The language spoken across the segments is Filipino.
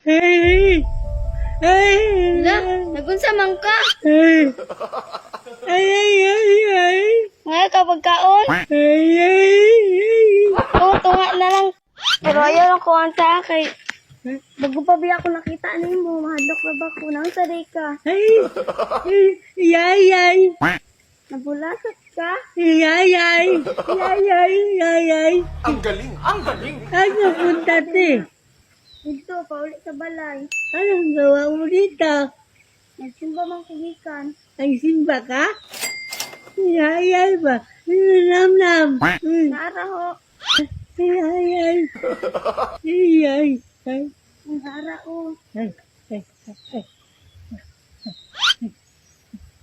Ay! Ay! La, nagunsa man ka? Ay! Ay! Ay! Ay! Ay! Nga ka pagkaon? Ay! Ay! Oo, tunga na lang. Pero ayaw lang ko ang kay bago pa biya ako nakita ni mo, mahadlok na ba ko nang saday ka? Ay! Ay! Ay! Nabulasat ka? Ay! Ay! Ay! Ay! Ay! Ay! Ang galing! Ang galing! Ano punta te? Dito, pauli sa balay. Anong gawa mo dito? Nagsimba mang kugikan. Nagsimba ka? Ay! Ay! Ba? Nam! Naara ho. Ay! Ay! Ay! Ay! Ay! Ay! Naara ho. Ay! Ay!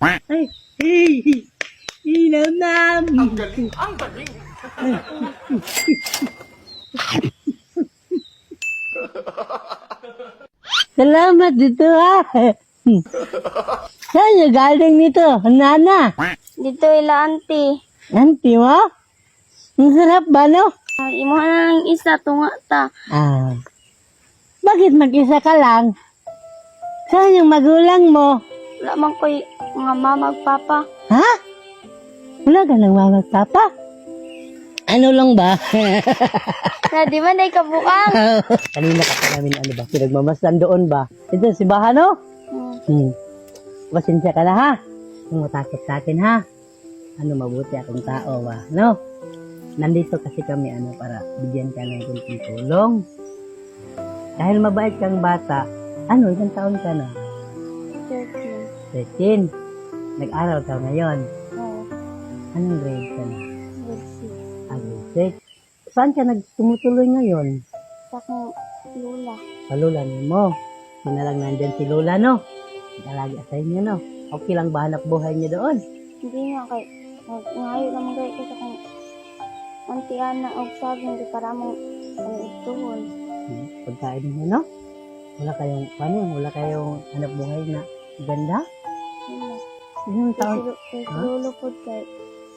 Ay! Ay! Ay! Nam! Ang galing! Ang galing! Salamat dito ha. Saan yung galing nito? Nana? Dito ila auntie. Auntie mo? Ang sarap ba no? Imo na lang isa tunga ta. Ah. Bakit mag-isa ka lang? Saan yung magulang mo? Wala man ko'y mga mama ug papa. Ha? Wala ka nang mamagpapa? Ano lang ba? Na di man day kabukang. Kanina ka pa namin ano ba? Pinagmamasdan doon ba? Ito si Bahano? Pasensya ka na ha. Kung matakot sa akin ha. Ano mabuti akong tao ba? No? Nandito kasi kami ano para bigyan ka ng kunting tulong. Dahil mabait kang bata. Ano, ilang taon ka na? 13. Nag-aral ka ngayon. Oo. Anong grade ka na? Grade 6. Saan ka nagtumutuloy ngayon? 6. Sa akong lula. Sa lula mo. Hindi na lang nandyan si Lola, no? Nag-alagi sa inyo, no? Okay lang ba hanap buhay niyo doon? Hindi nga kay ngayon naman kay kasi kung auntie Ana og saging di para mong ituhon. Pagkain niyo, no? Wala kayong, wala kayong hanap buhay na ganda? Ilang taon? Ha? Lulo po kay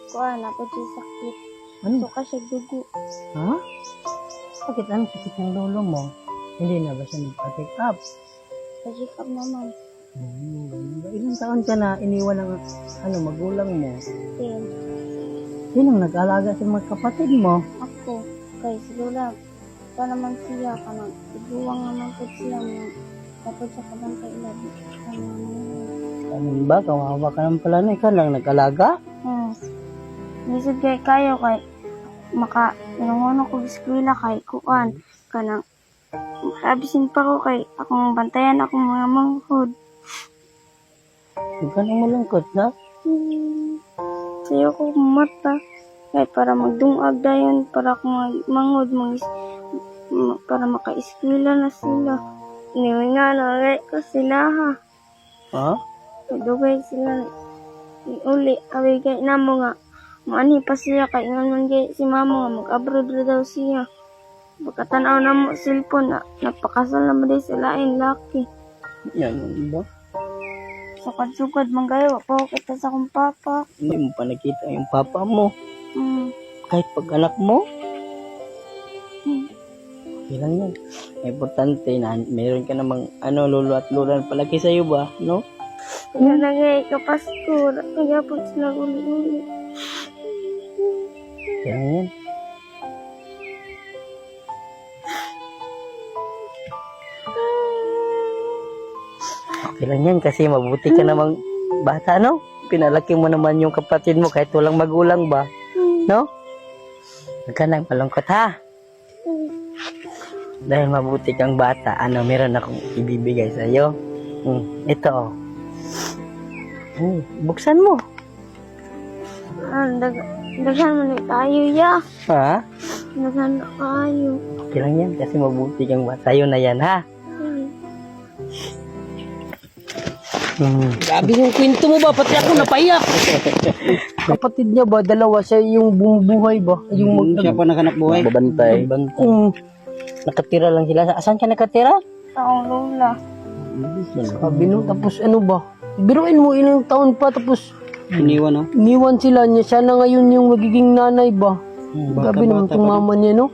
kuan na po siya sakit. Ano? So kasi dugo. Ha? Bakit anong sakit ng lolo mo? Hindi na ba siya nag-pick up? Check up naman. Ilang taon ka na iniwan ng magulang mo? 10. Sinong nag-alaga sa mga kapatid mo? Ako kay si Lola pa naman siya kanang iguwang naman po siya mo. Tapos sa kabantay ila di. Ano ba? Kawawa ka naman pala na. Ikaw lang nag-alaga? Lisod kay kayo kay maka inunguno ko eskwela kay kuan kanang abisin pa ko kay akong bantayan akong mga manghod. Huwag ka nang malungkot, na? Sayo ko mata kay para magdungag dayon para akong manghod para maka-eskwela na sila. Nilinga na rin ko sila ha. Ha? Dugay sila uli awigay na mo nga maani pa siya kay ingon man gay si mama nga mag-abroad ra daw siya. Pagkatanaw na mo cellphone na napakasal na mo din sila in laki. Yan ba? Sukad-sukad man kayo pa kita sa akong papa. Hindi mo pa nakita yung papa mo. Kahit pag-anak mo. Okay lang yan. Importante na meron ka namang lolo at lola na palagi sa'yo ba? No? Kaya nagay kapasko. Kaya po sila uli-uli. Okay lang yan. Okay lang yan kasi mabuti ka namang bata, no? Pinalaki mo naman yung kapatid mo kahit walang magulang ba? No? Huwag ka nang malungkot ha? Dahil mabuti kang bata, meron akong ibibigay sa'yo. Ito, buksan mo. Daghan mo na tayo, ya. Ha? Daghan na kayo. Okay lang yan kasi mabuti kang bata. Sa'yo na yan, ha? Grabe yung kwento mo ba? Pati ako napaiyak. Kapatid niya ba? Dalawa siya yung bumubuhay ba? Yung Siya pa nakanak buhay. Babantay. Nakatira lang sila. Asan ka nakatira? Sa akong lola. Sabi no, tapos ano ba? Biruin mo ilang taon pa tapos Iniwan, no? iniwan sila niya. Siya na ngayon yung magiging nanay ba? Bata-bata Grabe naman pa itong rin. mama niya, no?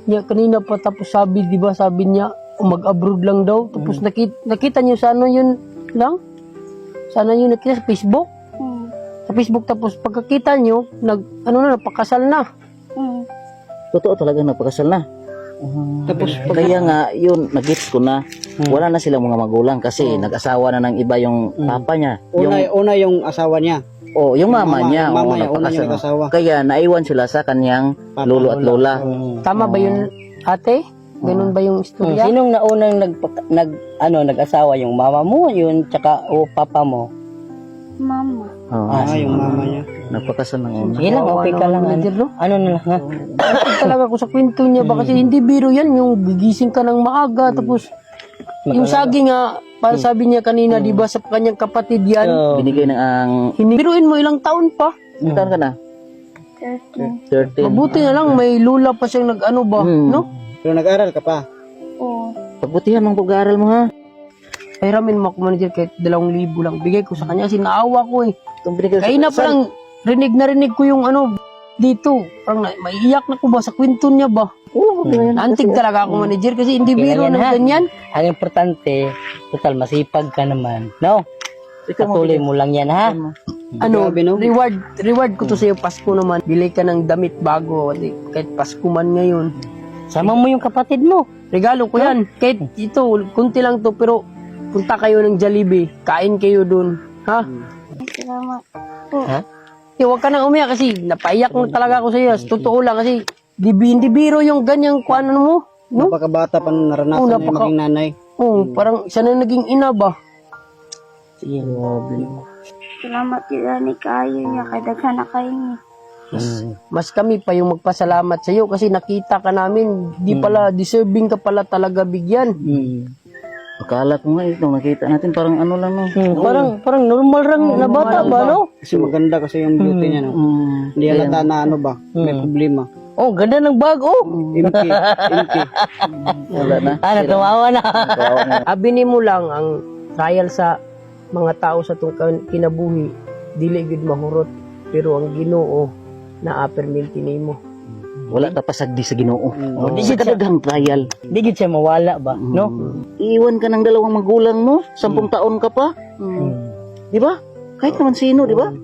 Niya, kanina pa tapos sabi, di ba, sabi niya, mag-abroad lang daw. Tapos nakita niyo sa ano yun lang? Sana yun nakita sa Facebook? Sa Facebook, tapos pagkakita niyo, napakasal na. Totoo talaga napakasal na. Tapos Kaya nga, yun, nag-gets ko na. Wala na silang mga magulang kasi nag-asawa na ng iba yung papa niya. una yung asawa niya. Yung mama niya. Mama niya, una napakasal yung na. asawa. Kaya naiwan sila sa kanyang lolo at lola. Tama ba yun, ate? Ganun ba yung istorya? Sinong naunang nag-asawa, yung mama mo, yun, tsaka papa mo? Mama. Yung mama niya. Napakasal ng una. Sige lang, okay ka lang. Manager, no? Ano na lang, ha? Bakit talaga ako sa kwento niya ba? Kasi hindi biro yan, yung gigising ka ng maaga, tapos yung saging nga, para sabi niya kanina, di ba, sa kanyang kapatid yan, Binigay ng ang... hinibiruin mo ilang taon pa. Ilan ka na? 13. 13. Mabuti na lang, may lula pa siyang nag-ano ba, no? Pero nag-aral ka pa. Oo. Pagbutihan mong pag-aaral mo ha. Pahiramin mo ako, manager, kahit 2,000 lang. Bigay ko sa kanya kasi naawa ko eh. Itong binigay sa Kaya na parang rinig ko yung dito. Parang maiiyak na ko ba sa kwento niya ba? Naantig talaga ako, manager, kasi hindi Okay biro lang yan, na ha? ganyan. Ang importante, total, masipag ka naman. No? Ikaw Patuloy mo lang yan, ha? Ano, Grabe, no? reward ko to sa'yo, Pasko naman. Bili ka ng damit bago, kahit Pasko man ngayon. Sama mo yung kapatid mo. Regalo ko yan. Kahit ito, kunti lang to, pero punta kayo ng Jollibee, kain kayo dun. Ha? Salamat. Huwag ka nang umiyak kasi napaiyak na talaga ako sa iyo. Totoo lang kasi hindi biro yung ganyang kuanan mo. No? Napakabata pa nung naranasan niya maging nanay. Parang siya na naging ina ba? Sige. Salamat sila ni kayo niya. Kadaghan na kayo niya. Mas kami pa yung magpasalamat sa iyo kasi nakita ka namin. Di pala, deserving ka pala talaga bigyan. Akala ko nga nung nakita natin parang ano lang no. Parang normal lang na bata ba, no? Kasi maganda kasi yung beauty niya, no? Hindi halata na ano ba, may problema. Oh, ganda ng bag, oh. Imki. Wala na. Natawawa na. Abini mo lang ang trial sa mga tao sa itong kinabuhi. Dili gid mahurot. Pero ang Ginoo na perminti nimo. Wala ka pasagdi sa Ginoo. Di Sa gid siya- kadaghang trial. Di gid siya mawala ba, no? Iiwan ka ng 2 magulang mo, 10 taon ka pa. Di ba? Kahit naman sino, di ba?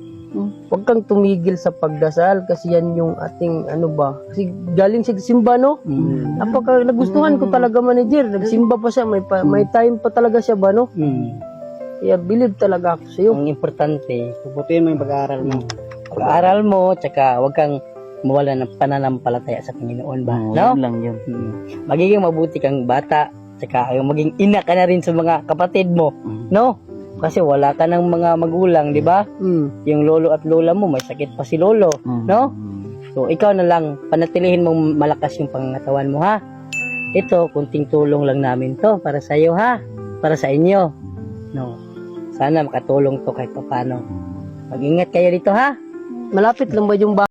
Huwag kang tumigil sa pagdasal kasi yan yung ating ano ba. Kasi galing sa simba, no? Napaka nagustuhan ko talaga, manager. Nagsimba pa siya, may time pa talaga siya ba, no? Kaya believe talaga ako sa iyo. Ang importante, Puputihin mo yung pag-aaral mo. pag-aaral mo, tsaka huwag kang mawala ng pananampalataya sa Panginoon ba, no? Yun lang yun. Magiging mabuti kang bata, tsaka maging ina ka na rin sa mga kapatid mo, no? Kasi wala ka ng mga magulang, di ba? Yung lolo at lola mo, may sakit pa si lolo, no? So, ikaw na lang, panatilihin mong malakas yung pangangatawan mo, ha? Ito, kunting tulong lang namin to para sa iyo, ha? Para sa inyo, no? Sana makatulong to kahit paano. Mag-ingat kayo dito, ha? Malapit lang ba yung